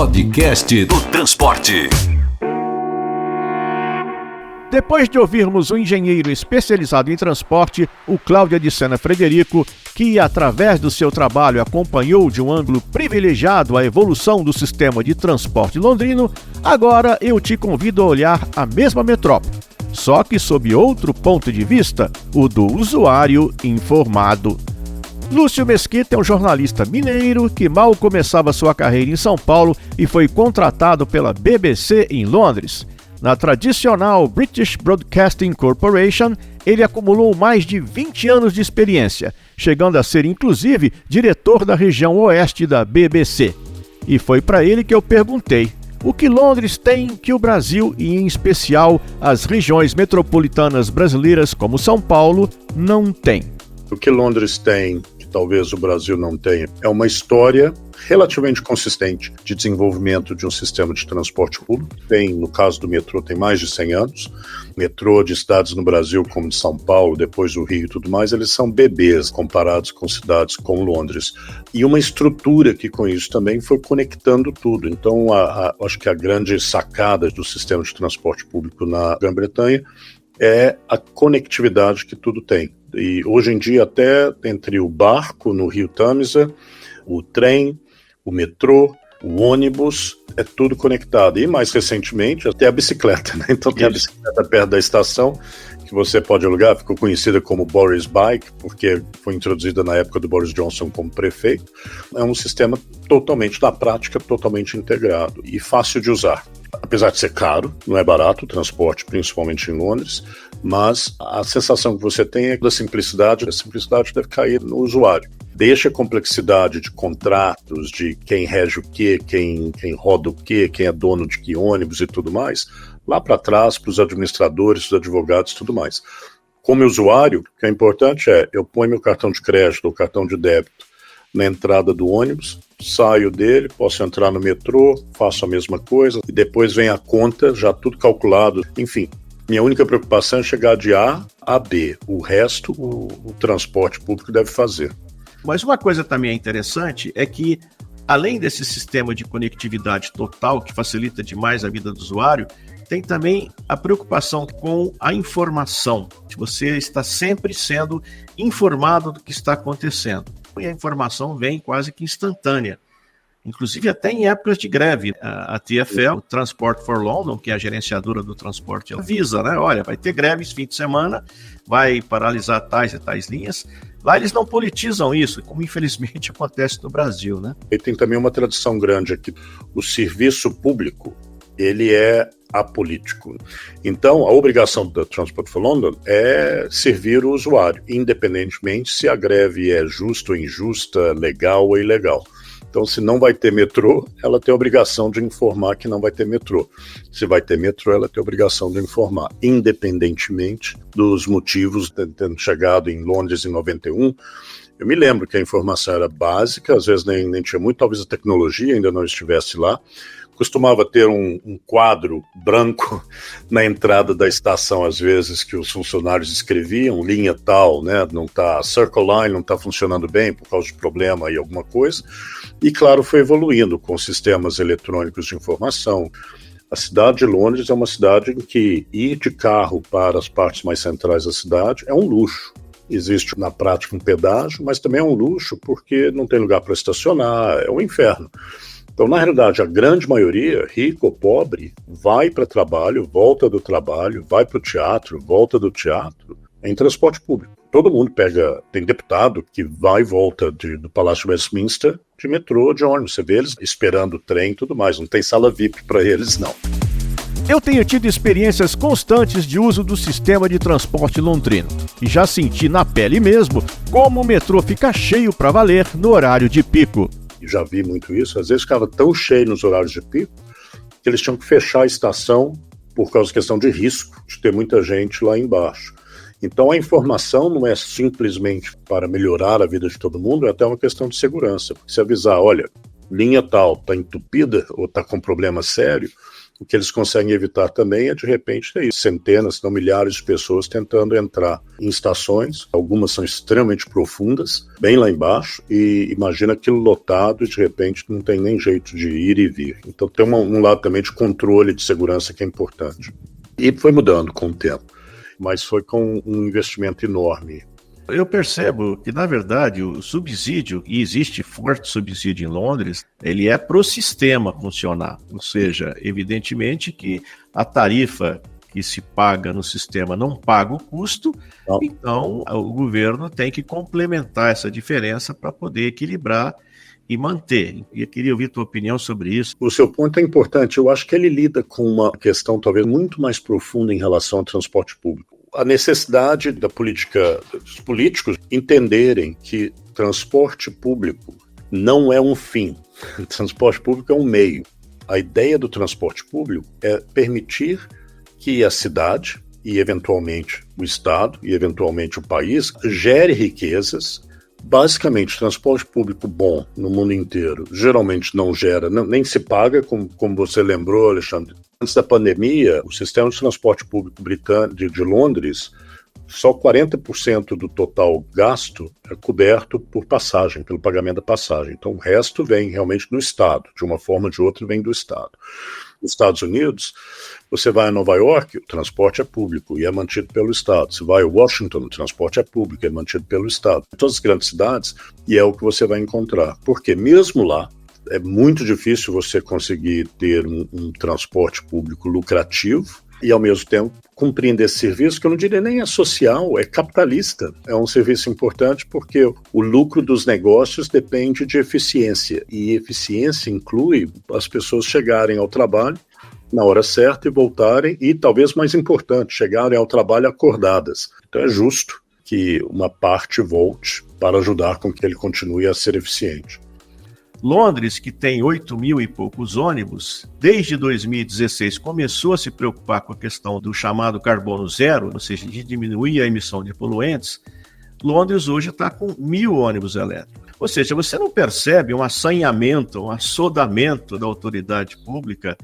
Podcast do Transporte. Depois de ouvirmos um engenheiro especializado em transporte, o Cláudio de Sena Frederico, que através do seu trabalho acompanhou de um ângulo privilegiado a evolução do sistema de transporte londrino, agora eu te convido a olhar a mesma metrópole, só que sob outro ponto de vista, o do usuário informado. Lúcio Mesquita é um jornalista mineiro que mal começava sua carreira em São Paulo e foi contratado pela BBC em Londres. Na tradicional British Broadcasting Corporation, ele acumulou mais de 20 anos de experiência, chegando a ser inclusive diretor da região oeste da BBC. E foi para ele que eu perguntei o que Londres tem que o Brasil, e em especial as regiões metropolitanas brasileiras como São Paulo, não tem. O que Londres tem, que talvez o Brasil não tenha, é uma história relativamente consistente de desenvolvimento de um sistema de transporte público. Tem, no caso do metrô, tem mais de 100 anos. Metrô de cidades no Brasil, como de São Paulo, depois do Rio e tudo mais, eles são bebês comparados com cidades como Londres. E uma estrutura que com isso também foi conectando tudo. Então, acho que a grande sacada do sistema de transporte público na Grã-Bretanha é a conectividade que tudo tem. E hoje em dia, até entre o barco no Rio Tâmisa, o trem, o metrô, o ônibus, é tudo conectado. E mais recentemente, até a bicicleta, né? Então tem a bicicleta perto da estação, que você pode alugar, ficou conhecida como Boris Bike, porque foi introduzida na época do Boris Johnson como prefeito. É um sistema totalmente, na prática, totalmente integrado e fácil de usar. Apesar de ser caro, não é barato o transporte, principalmente em Londres, mas a sensação que você tem é da simplicidade. A simplicidade deve cair no usuário. Deixa a complexidade de contratos, de quem rege o quê, quem roda o quê, quem é dono de que ônibus e tudo mais, lá para trás, para os administradores, os advogados e tudo mais. Como usuário, o que é importante é, eu ponho meu cartão de crédito ou cartão de débito na entrada do ônibus, saio dele, posso entrar no metrô, faço a mesma coisa, e depois vem a conta, já tudo calculado. Enfim, minha única preocupação é chegar de A a B. O resto, o transporte público deve fazer. Mas uma coisa também interessante é que, além desse sistema de conectividade total, que facilita demais a vida do usuário, tem também a preocupação com a informação. Você está sempre sendo informado do que está acontecendo. E a informação vem quase que instantânea. Inclusive até em épocas de greve. A TfL, o Transport for London, que é a gerenciadora do transporte, avisa, né? Olha, vai ter greve esse fim de semana, vai paralisar tais e tais linhas. Lá eles não politizam isso, como infelizmente acontece no Brasil, né? E tem também uma tradição grande aqui. O serviço público, ele é apolítico. Então, a obrigação da Transport for London é servir o usuário, independentemente se a greve é justa ou injusta, legal ou ilegal. Então, se não vai ter metrô, ela tem a obrigação de informar que não vai ter metrô. Se vai ter metrô, ela tem a obrigação de informar, independentemente dos motivos de tendo chegado em Londres em 91. Eu me lembro que a informação era básica, às vezes nem tinha muito, talvez a tecnologia ainda não estivesse lá. Costumava ter um quadro branco na entrada da estação, às vezes, que os funcionários escreviam, linha tal, né? Não tá, Circle Line não está funcionando bem por causa de problema e alguma coisa. E, claro, foi evoluindo com sistemas eletrônicos de informação. A cidade de Londres é uma cidade em que ir de carro para as partes mais centrais da cidade é um luxo. Existe na prática um pedágio, mas também é um luxo porque não tem lugar para estacionar, é um inferno. Então, na realidade, a grande maioria, rico ou pobre, vai para trabalho, volta do trabalho, vai para o teatro, volta do teatro, em transporte público. Todo mundo tem deputado que vai e volta do Palácio Westminster de metrô, de ônibus. Você vê eles esperando o trem e tudo mais, não tem sala VIP para eles, não. Eu tenho tido experiências constantes de uso do sistema de transporte londrino e já senti na pele mesmo como o metrô fica cheio para valer no horário de pico. Já vi muito isso, às vezes ficava tão cheio nos horários de pico que eles tinham que fechar a estação por causa da questão de risco de ter muita gente lá embaixo. Então a informação não é simplesmente para melhorar a vida de todo mundo, é até uma questão de segurança. Porque se avisar, olha, linha tal está entupida ou está com problema sério, O que eles conseguem evitar também é, de repente, ter centenas, se não milhares de pessoas tentando entrar em estações. Algumas são extremamente profundas, bem lá embaixo, e imagina aquilo lotado e, de repente, não tem nem jeito de ir e vir. Então tem um lado também de controle de segurança que é importante. E foi mudando com o tempo, mas foi com um investimento enorme. Eu percebo que, na verdade, o subsídio, e existe forte subsídio em Londres, ele é para o sistema funcionar. Ou seja, evidentemente que a tarifa que se paga no sistema não paga o custo, então o governo tem que complementar essa diferença para poder equilibrar e manter. E eu queria ouvir tua opinião sobre isso. O seu ponto é importante. Eu acho que ele lida com uma questão talvez muito mais profunda em relação ao transporte público. A necessidade da política, dos políticos entenderem que transporte público não é um fim. Transporte público é um meio. A ideia do transporte público é permitir que a cidade e, eventualmente, o Estado e, eventualmente, o país gere riquezas. Basicamente, transporte público bom no mundo inteiro geralmente não gera, nem se paga, como você lembrou, Alexandre. Antes da pandemia, o sistema de transporte público britânico de Londres, só 40% do total gasto é coberto por passagem, pelo pagamento da passagem. Então, o resto vem realmente do Estado. De uma forma ou de outra, vem do Estado. Nos Estados Unidos, você vai a Nova York, o transporte é público e é mantido pelo Estado. Você vai a Washington, o transporte é público e é mantido pelo Estado. Em todas as grandes cidades, e é o que você vai encontrar. Porque mesmo lá, é muito difícil você conseguir ter um transporte público lucrativo e, ao mesmo tempo, cumprindo esse serviço, que eu não diria nem é social, é capitalista. É um serviço importante porque o lucro dos negócios depende de eficiência. E eficiência inclui as pessoas chegarem ao trabalho na hora certa e voltarem, e, talvez mais importante, chegarem ao trabalho acordadas. Então é justo que uma parte volte para ajudar com que ele continue a ser eficiente. Londres, que tem 8 mil e poucos ônibus, desde 2016 começou a se preocupar com a questão do chamado carbono zero, ou seja, de diminuir a emissão de poluentes. Londres hoje está com 1.000 ônibus elétricos. Ou seja, você não percebe um assanhamento, um assodamento da autoridade pública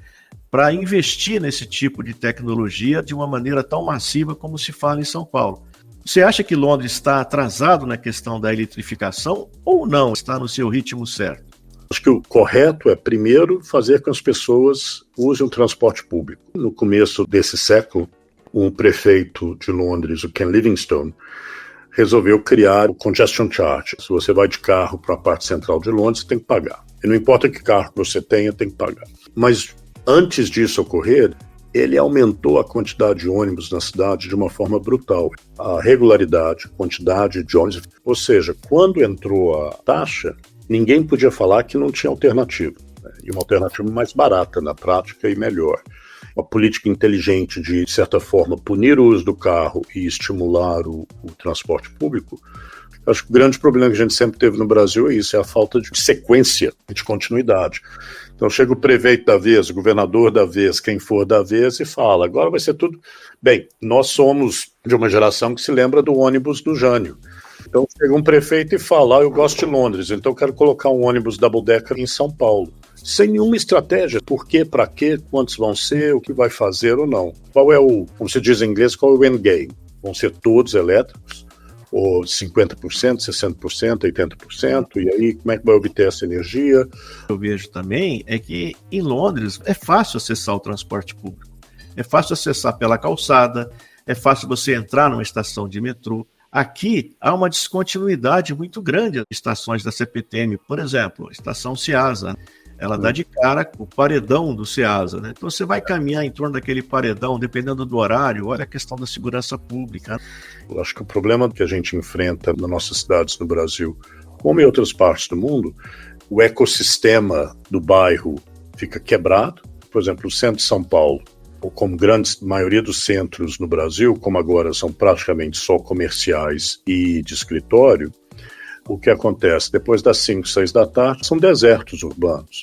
para investir nesse tipo de tecnologia de uma maneira tão massiva como se fala em São Paulo. Você acha que Londres está atrasado na questão da eletrificação ou não? Está no seu ritmo certo? Acho que o correto é, primeiro, fazer com que as pessoas usem o transporte público. No começo desse século, um prefeito de Londres, o Ken Livingstone, resolveu criar o Congestion Charge. Se você vai de carro para a parte central de Londres, você tem que pagar. E não importa que carro você tenha, tem que pagar. Mas antes disso ocorrer, ele aumentou a quantidade de ônibus na cidade de uma forma brutal. A regularidade, a quantidade de ônibus. Ou seja, quando entrou a taxa, ninguém podia falar que não tinha alternativa. E uma alternativa mais barata na prática e melhor. Uma política inteligente de certa forma, punir o uso do carro e estimular o transporte público. Acho que o grande problema que a gente sempre teve no Brasil é isso, é a falta de sequência e de continuidade. Então chega o prefeito da vez, o governador da vez, quem for da vez, e fala, agora vai ser tudo... Bem, nós somos de uma geração que se lembra do ônibus do Jânio. Então chega um prefeito e fala, eu gosto de Londres, então eu quero colocar um ônibus double decker em São Paulo. Sem nenhuma estratégia, por quê, para quê, quantos vão ser, o que vai fazer ou não. Qual é o, como se diz em inglês, qual é o endgame? Vão ser todos elétricos? Ou 50%, 60%, 80%? E aí, como é que vai obter essa energia? Eu vejo também é que em Londres é fácil acessar o transporte público. É fácil acessar pela calçada, é fácil você entrar numa estação de metrô. Aqui há uma descontinuidade muito grande das estações da CPTM. Por exemplo, a estação Ceasa, ela dá de cara com o paredão do Ceasa, né? Então você vai caminhar em torno daquele paredão, dependendo do horário, olha a questão da segurança pública. Eu acho que o problema que a gente enfrenta nas nossas cidades no Brasil, como em outras partes do mundo, o ecossistema do bairro fica quebrado. Por exemplo, o centro de São Paulo, ou como grande maioria dos centros no Brasil, como agora são praticamente só comerciais e de escritório, o que acontece? Depois das 5, 6 da tarde, são desertos urbanos.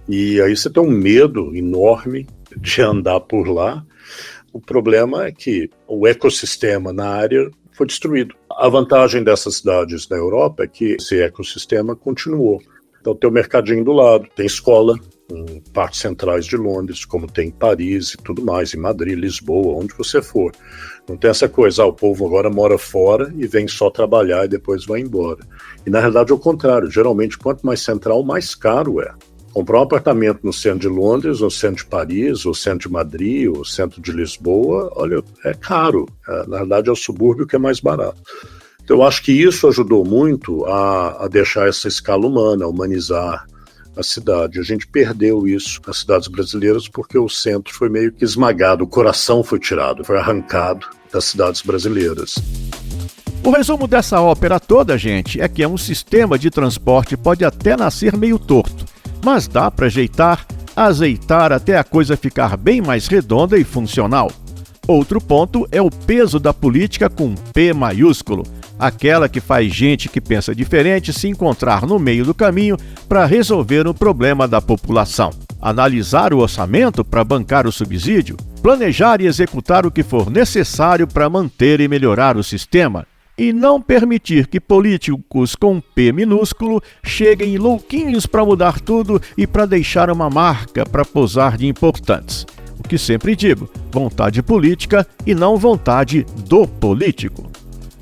E aí você tem um medo enorme de andar por lá. O problema é que o ecossistema na área foi destruído. A vantagem dessas cidades na Europa é que esse ecossistema continuou. Então tem o mercadinho do lado, tem escola em partes centrais de Londres, como tem em Paris e tudo mais, em Madrid, Lisboa, onde você for. Não tem essa coisa, o povo agora mora fora e vem só trabalhar e depois vai embora. E na realidade é o contrário, geralmente quanto mais central, mais caro é. Comprar um apartamento no centro de Londres, ou centro de Paris, ou centro de Madrid, ou centro de Lisboa, olha, é caro. Na verdade é o subúrbio que é mais barato. Então eu acho que isso ajudou muito a deixar essa escala humana, a humanizar a cidade. A gente perdeu isso nas cidades brasileiras porque o centro foi meio que esmagado, o coração foi tirado, foi arrancado das cidades brasileiras. O resumo dessa ópera toda, gente, é que um sistema de transporte pode até nascer meio torto, mas dá para azeitar até a coisa ficar bem mais redonda e funcional. Outro ponto é o peso da política com P maiúsculo, aquela que faz gente que pensa diferente se encontrar no meio do caminho para resolver o problema da população. Analisar o orçamento para bancar o subsídio, planejar e executar o que for necessário para manter e melhorar o sistema, e não permitir que políticos com P minúsculo cheguem louquinhos para mudar tudo e para deixar uma marca para posar de importantes. O que sempre digo, vontade política e não vontade do político.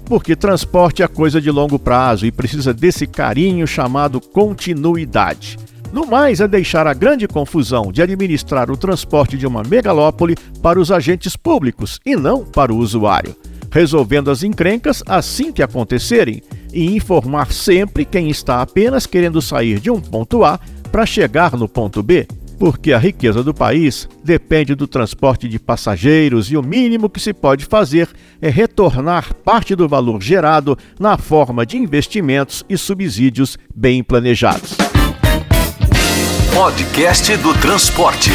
Porque transporte é coisa de longo prazo e precisa desse carinho chamado continuidade. No mais, é deixar a grande confusão de administrar o transporte de uma megalópole para os agentes públicos e não para o usuário, resolvendo as encrencas assim que acontecerem e informar sempre quem está apenas querendo sair de um ponto A para chegar no ponto B, porque a riqueza do país depende do transporte de passageiros e o mínimo que se pode fazer é retornar parte do valor gerado na forma de investimentos e subsídios bem planejados. Podcast do Transporte.